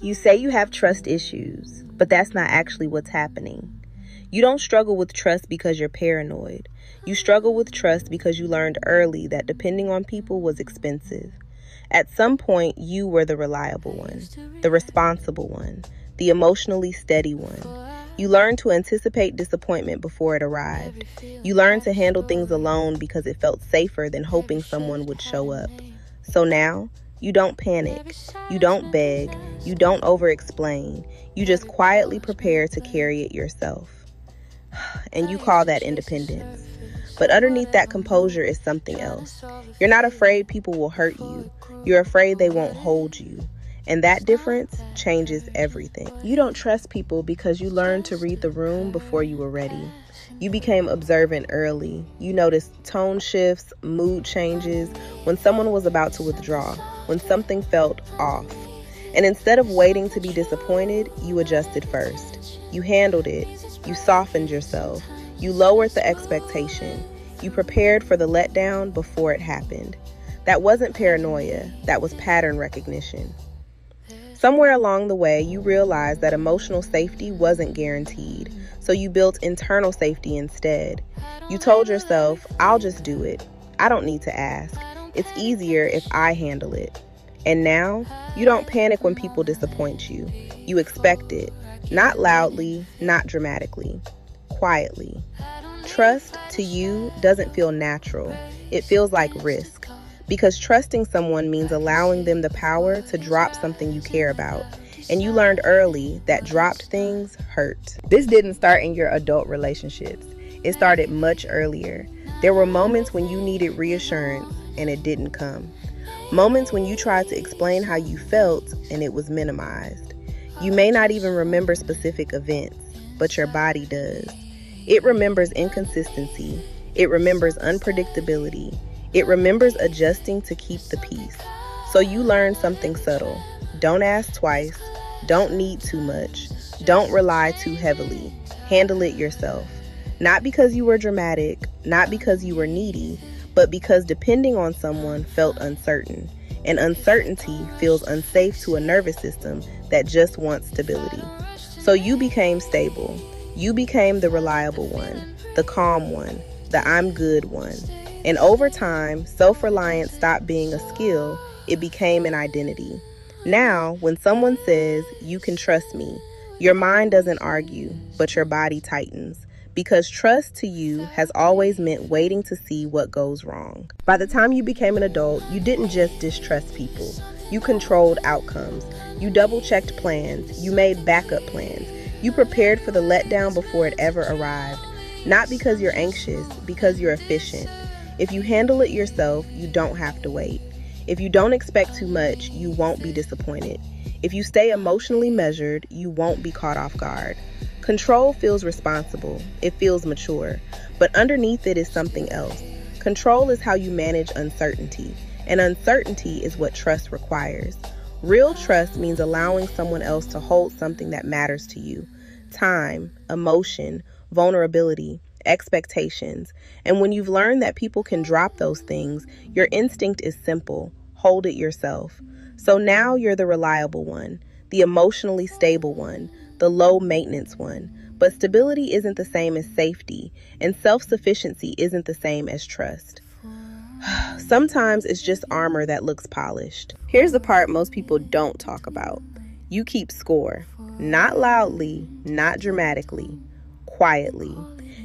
You say you have trust issues, but that's not actually what's happening. You don't struggle with trust because you're paranoid. You struggle with trust because you learned early that depending on people was expensive. At some point, you were the reliable one, the responsible one, the emotionally steady one. You learned to anticipate disappointment before it arrived. You learned to handle things alone because it felt safer than hoping someone would show up. So now, you don't panic, you don't beg, you don't over-explain. You just quietly prepare to carry it yourself. And you call that independence. But underneath that composure is something else. You're not afraid people will hurt you. You're afraid they won't hold you. And that difference changes everything. You don't trust people because you learned to read the room before you were ready. You became observant early. You noticed tone shifts, mood changes, when someone was about to withdraw, when something felt off. And instead of waiting to be disappointed, you adjusted first. You handled it. You softened yourself. You lowered the expectation. You prepared for the letdown before it happened. That wasn't paranoia. That was pattern recognition. Somewhere along the way, you realized that emotional safety wasn't guaranteed, so you built internal safety instead. You told yourself, I'll just do it. I don't need to ask. It's easier if I handle it. And now, you don't panic when people disappoint you. You expect it. Not loudly, not dramatically. Quietly. Trust to you doesn't feel natural. It feels like risk. Because trusting someone means allowing them the power to drop something you care about. And you learned early that dropped things hurt. This didn't start in your adult relationships. It started much earlier. There were moments when you needed reassurance and it didn't come. Moments when you tried to explain how you felt and it was minimized. You may not even remember specific events, but your body does. It remembers inconsistency. It remembers unpredictability. It remembers adjusting to keep the peace. So you learn something subtle. Don't ask twice. Don't need too much. Don't rely too heavily. Handle it yourself. Not because you were dramatic, not because you were needy, but because depending on someone felt uncertain. And uncertainty feels unsafe to a nervous system that just wants stability. So you became stable. You became the reliable one, the calm one, the I'm good one. And over time, self-reliance stopped being a skill, it became an identity. Now, when someone says, you can trust me, your mind doesn't argue, but your body tightens. Because trust to you has always meant waiting to see what goes wrong. By the time you became an adult, you didn't just distrust people. You controlled outcomes. You double-checked plans. You made backup plans. You prepared for the letdown before it ever arrived. Not because you're anxious, because you're efficient. If you handle it yourself, you don't have to wait. If you don't expect too much, you won't be disappointed. If you stay emotionally measured, you won't be caught off guard. Control feels responsible. It feels mature. But underneath it is something else. Control is how you manage uncertainty. And uncertainty is what trust requires. Real trust means allowing someone else to hold something that matters to you. Time, emotion, vulnerability, expectations. And when you've learned that people can drop those things, your instinct is simple. Hold it yourself. So now you're the reliable one, the emotionally stable one, the low maintenance one. But stability isn't the same as safety, and self-sufficiency isn't the same as trust. Sometimes it's just armor that looks polished. Here's the part most people don't talk about. You keep score. Not loudly, not dramatically, quietly.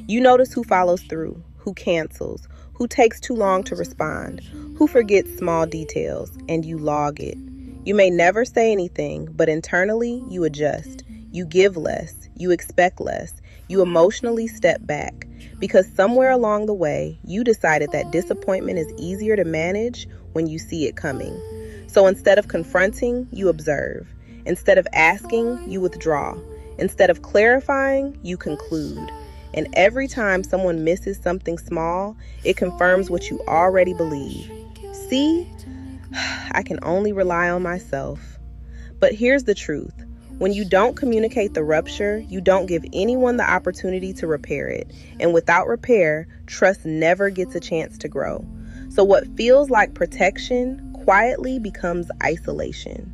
You notice who follows through, who cancels, who takes too long to respond, who forgets small details, and you log it. You may never say anything, but internally you adjust. You give less, you expect less, you emotionally step back. Because somewhere along the way, you decided that disappointment is easier to manage when you see it coming. So instead of confronting, you observe. Instead of asking, you withdraw. Instead of clarifying, you conclude. And every time someone misses something small, it confirms what you already believe. See, I can only rely on myself. But here's the truth. When you don't communicate the rupture, you don't give anyone the opportunity to repair it. And without repair, trust never gets a chance to grow. So what feels like protection quietly becomes isolation.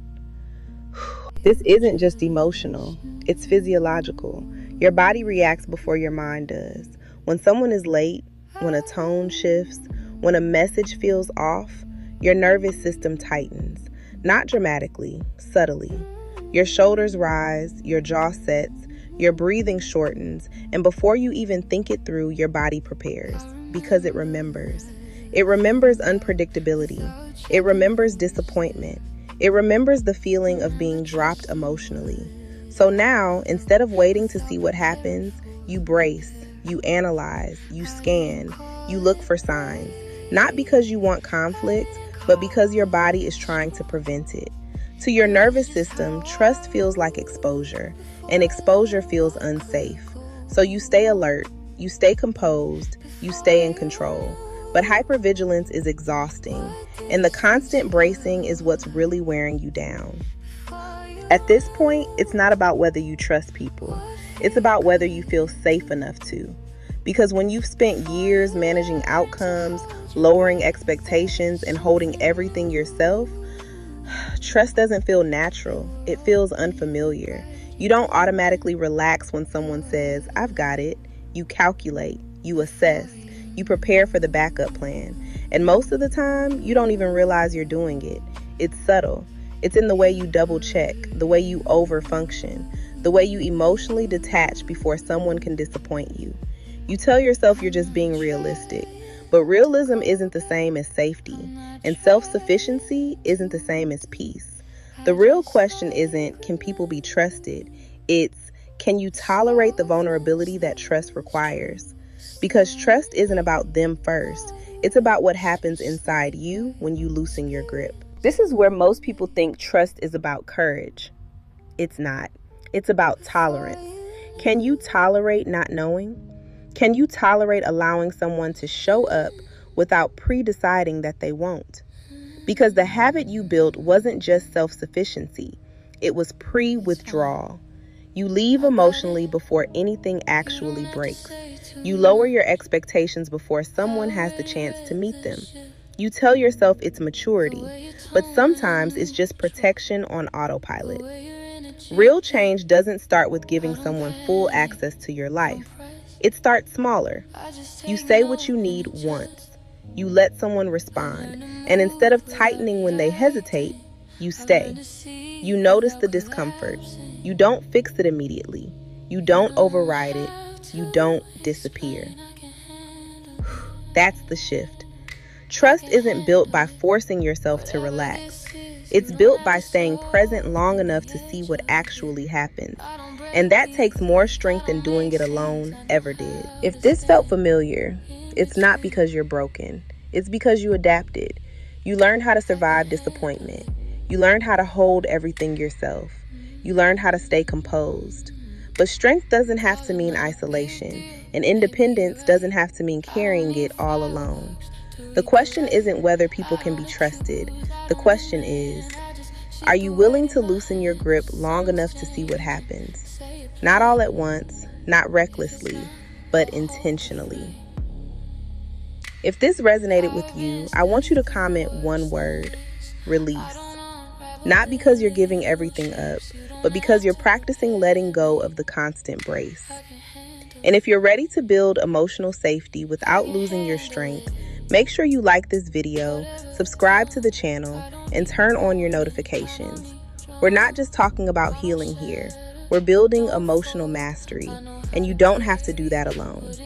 This isn't just emotional, it's physiological. Your body reacts before your mind does. When someone is late, when a tone shifts, when a message feels off, your nervous system tightens. Not dramatically, subtly. Your shoulders rise, your jaw sets, your breathing shortens, and before you even think it through, your body prepares because it remembers. It remembers unpredictability. It remembers disappointment. It remembers the feeling of being dropped emotionally. So now, instead of waiting to see what happens, you brace, you analyze, you scan, you look for signs. Not because you want conflict, but because your body is trying to prevent it. To your nervous system, trust feels like exposure, and exposure feels unsafe. So you stay alert, you stay composed, you stay in control. But hypervigilance is exhausting, and the constant bracing is what's really wearing you down. At this point, it's not about whether you trust people. It's about whether you feel safe enough to. Because when you've spent years managing outcomes, lowering expectations, and holding everything yourself, trust doesn't feel natural. It feels unfamiliar. You don't automatically relax when someone says, "I've got it." You calculate, you assess, you prepare for the backup plan. And most of the time, you don't even realize you're doing it. It's subtle. It's in the way you double check, the way you overfunction, the way you emotionally detach before someone can disappoint you. You tell yourself you're just being realistic, but realism isn't the same as safety, and self-sufficiency isn't the same as peace. The real question isn't, can people be trusted? It's, can you tolerate the vulnerability that trust requires? Because trust isn't about them first. It's about what happens inside you when you loosen your grip. This is where most people think trust is about courage. It's not. It's about tolerance. Can you tolerate not knowing? Can you tolerate allowing someone to show up without pre-deciding that they won't? Because the habit you built wasn't just self-sufficiency. It was pre-withdrawal. You leave emotionally before anything actually breaks. You lower your expectations before someone has the chance to meet them. You tell yourself it's maturity, but sometimes it's just protection on autopilot. Real change doesn't start with giving someone full access to your life. It starts smaller. You say what you need once. You let someone respond, and instead of tightening when they hesitate, you stay. You notice the discomfort. You don't fix it immediately. You don't override it. You don't disappear. That's the shift. Trust isn't built by forcing yourself to relax. It's built by staying present long enough to see what actually happens. And that takes more strength than doing it alone ever did. If this felt familiar, it's not because you're broken. It's because you adapted. You learned how to survive disappointment. You learned how to hold everything yourself. You learned how to stay composed. But strength doesn't have to mean isolation, and independence doesn't have to mean carrying it all alone. The question isn't whether people can be trusted. The question is, are you willing to loosen your grip long enough to see what happens? Not all at once, not recklessly, but intentionally. If this resonated with you, I want you to comment one word: release. Not because you're giving everything up, but because you're practicing letting go of the constant brace. And if you're ready to build emotional safety without losing your strength, make sure you like this video, subscribe to the channel, and turn on your notifications. We're not just talking about healing here. We're building emotional mastery, and you don't have to do that alone.